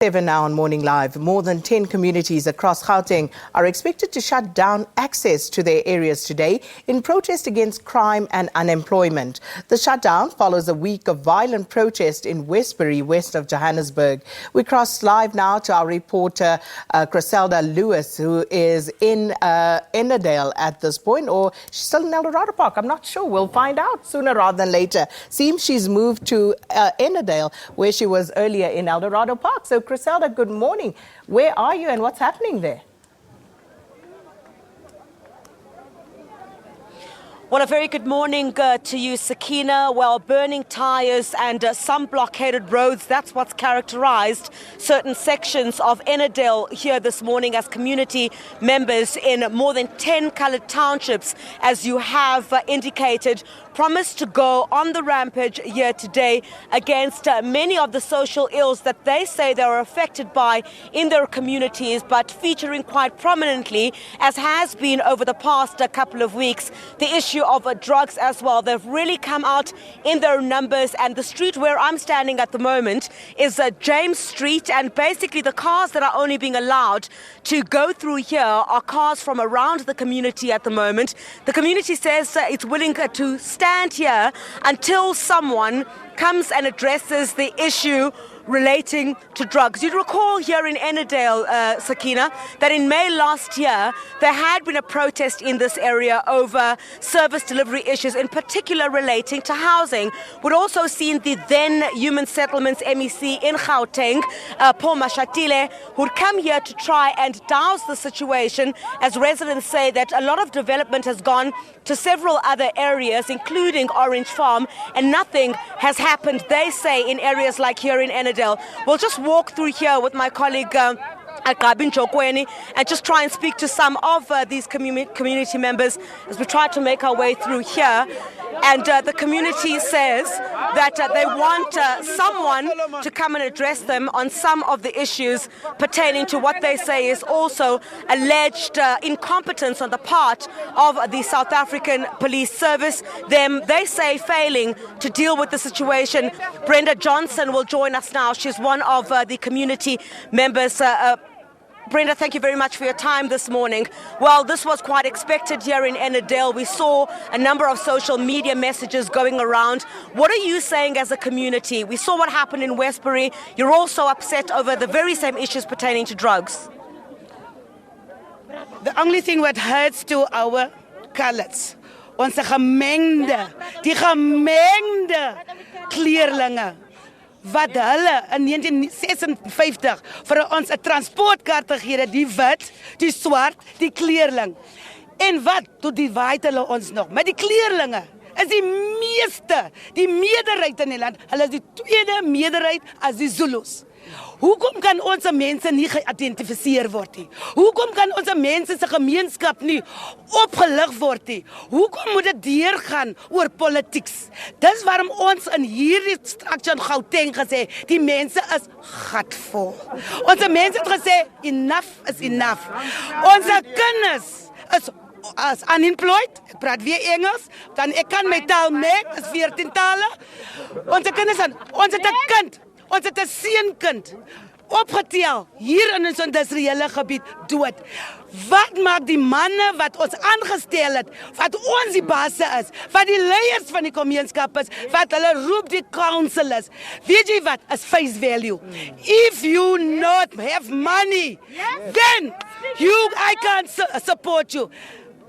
7 now on Morning Live. More than 10 communities across Gauteng are expected to shut down access to their areas today in protest against crime and unemployment. The shutdown follows a week of violent protest in Westbury, west of Johannesburg. We cross live now to our reporter, Chriselda Lewis, who is in Ennerdale at this point, or she's still in Eldorado Park. I'm not sure. We'll find out sooner rather than later. Seems she's moved to Ennerdale, where she was earlier in Eldorado Park. So Chriselda, good morning. Where are you and what's happening there? Well, a very good morning to you, Sakina. Well, burning tyres and some blockaded roads, that's what's characterised certain sections of Ennerdale here this morning as community members in more than 10 coloured townships, as you have indicated, promised to go on the rampage here today against many of the social ills that they say they are affected by in their communities, but featuring quite prominently, as has been over the past couple of weeks, the issue of drugs as well. They've really come out in their numbers, and the street where I'm standing at the moment is James Street, and basically the cars that are only being allowed to go through here are cars from around the community at the moment. The community says it's willing to stand here until someone comes and addresses the issue relating to drugs. You'd recall here in Ennerdale, Sakina, that in May last year, there had been a protest in this area over service delivery issues, in particular relating to housing. We'd also seen the then Human Settlements MEC in Gauteng, Paul Mashatile, who'd come here to try and douse the situation, as residents say that a lot of development has gone to several other areas, including Orange Farm, and nothing has happened, they say, in areas like here in Ennerdale. We'll just walk through here with my colleague and just try and speak to some of these community members as we try to make our way through here. And the community says that they want someone to come and address them on some of the issues pertaining to what they say is also alleged incompetence on the part of the South African Police Service. They say failing to deal with the situation. Brenda Johnson will join us now. She's one of the community members. Brenda, thank you very much for your time this morning. Well, this was quite expected here in Ennerdale. We saw a number of social media messages going around. What are you saying as a community? We saw what happened in Westbury. You're also upset over the very same issues pertaining to drugs. The only thing that hurts to our colours, onze die gemengde kleerlinge, wat hulle in 1956 vir ons 'n transportkaart gegee het, die wit, die swart, die kleerling. En wat tot die waait hulle ons nog? Met die kleerlinge is die meeste, die meerderheid in die land, hulle is die tweede meerderheid as die Zulus. Hoekom kan ons mense nie geïdentifiseer word nie? Hoekom kan ons mense se gemeenskap nie opgelig word nie? Hoekom moet dit deurgaan oor politiek? Dis waarom ons in hierdie structure in Gauteng gesê, die mense is gatvol. Ons mense het gesê, enough is enough. Ons kinders is as unemployed, ek praat weer Engels, dan ek kan my taal meng, is 14 tale. Ons kinders, ons het 'n kind, ons het 'n seunkind opgetel hier in ons industriële gebied dood. Wat maak die manne wat ons aangestel het, wat ons die basse is, wat die leiers van die gemeenskap is, wat hulle roep die council is? Weet jy wat is face value? If you not have money, then I can't support you.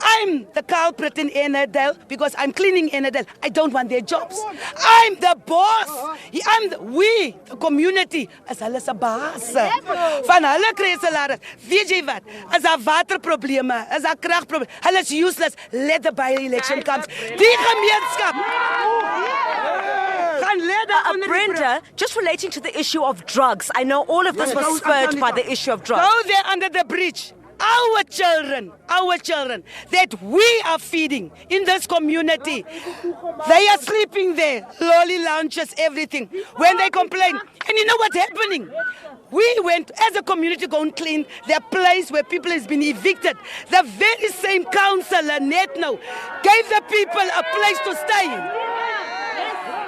I'm the culprit in Ennerdale because I'm cleaning Ennerdale. I don't want their jobs. I'm the boss. We, the community, as hulle se baas. Van hulle kry salaris. Weet jy wat? As daar waterprobleme, as daar kragprobleme, hulle is useless. Let the by-election come. Die gemeenskap. Brenda, just relating to the issue of drugs, I know all of this was spurred by the issue of drugs. Go there under the bridge. Our children that we are feeding in this community, they are sleeping there, lolly lounges, everything. When they complain, and you know what's happening? We went as a community go and clean their place where people has been evicted. The very same councillor, net now, gave the people a place to stay in.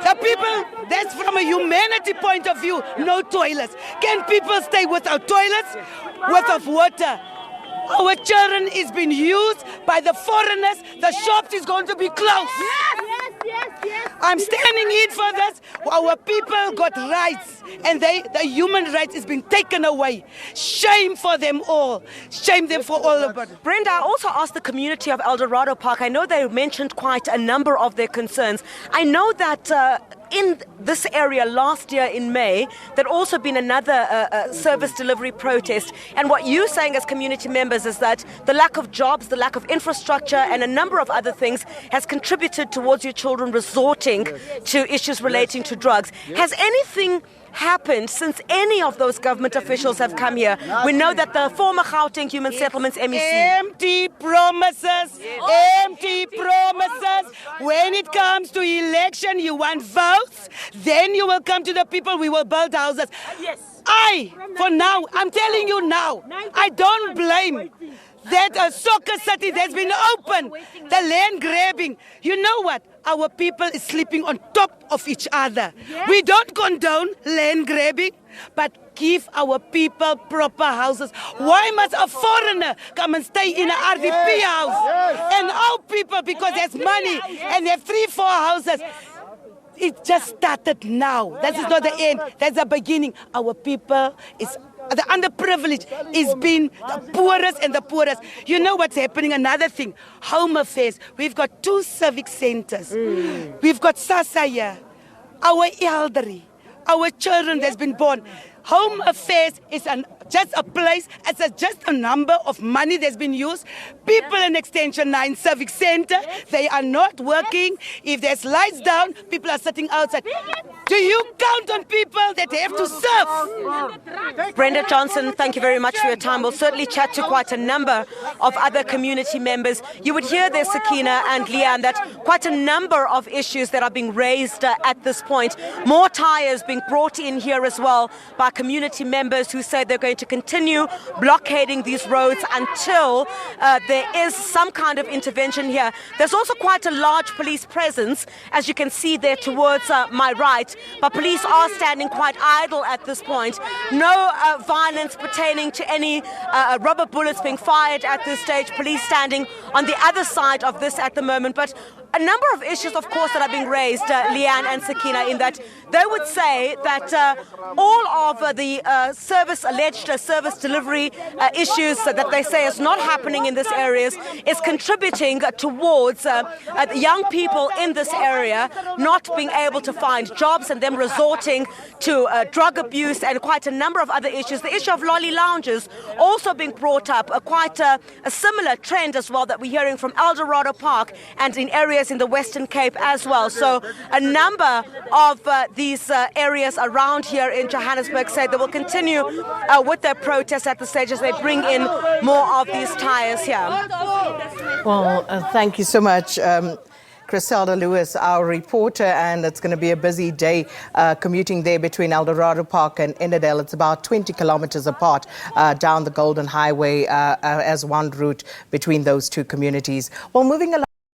The people, that's from a humanity point of view, no toilets. Can people stay without toilets, without water? Our children is being used by the foreigners. The shops is going to be closed. Yes. I'm standing in for this. Our people got rights, and the human rights is being taken away. Shame for them all. Shame them for all of it. Brenda, I also asked the community of Eldorado Park. I know they mentioned quite a number of their concerns. I know that in this area last year in May, there'd also been another service delivery protest. And what you're saying as community members is that the lack of jobs, the lack of infrastructure, and a number of other things has contributed towards your children resorting to issues relating to drugs. Has anything happened since any of those government officials have come here? We know that the former Gauteng Human Settlements MEC... Empty promises, empty promises. When it comes to election, you want votes, then you will come to the people, we will build houses. For now, I'm telling you now, I don't blame that a soccer city that's been open, the land grabbing. You know what? Our people is sleeping on top of each other. We don't condone land grabbing, but give our people proper houses. Why must a foreigner come and stay in an RDP house? And our people, because there's money and they have 3-4 houses. It just started now. That is not the end. That's the beginning. Our people is... The underprivileged is being the poorest and the poorest. You know what's happening? Another thing, Home Affairs. We've got 2 civic centers. We've got SASA here, our elderly, our children that's been born. Home Affairs is just a place, just a number of money that's been used. People in Extension 9 Civic Center, they are not working. If there's lights down, people are sitting outside. Do you count on people that have to serve? Brenda Johnson, thank you very much for your time. We'll certainly chat to quite a number of other community members. You would hear there, Sakina and Leanne, that quite a number of issues that are being raised at this point. More tires being brought in here as well by community members who say they're going to continue blockading these roads until there is some kind of intervention here. There's also quite a large police presence, as you can see there towards my right, but police are standing quite idle at this point. No violence pertaining to any rubber bullets being fired at this stage. Police standing on the other side of this at the moment, but a number of issues, of course, that are being raised, Leanne and Sakina, in that they would say that all of the alleged service delivery issues that they say is not happening in this area is contributing towards young people in this area not being able to find jobs and them resorting to drug abuse and quite a number of other issues. The issue of lolly lounges also being brought up, quite a similar trend as well that we're hearing from Eldorado Park and in areas in the Western Cape as well. So a number of these areas around here in Johannesburg say they will continue with their protests at the stage as they bring in more of these tires here. Well, thank you so much, Chriselda Lewis, our reporter, and it's going to be a busy day commuting there between Eldorado Park and Ennerdale. It's about 20 kilometers apart down the Golden Highway as one route between those two communities. Well, moving along.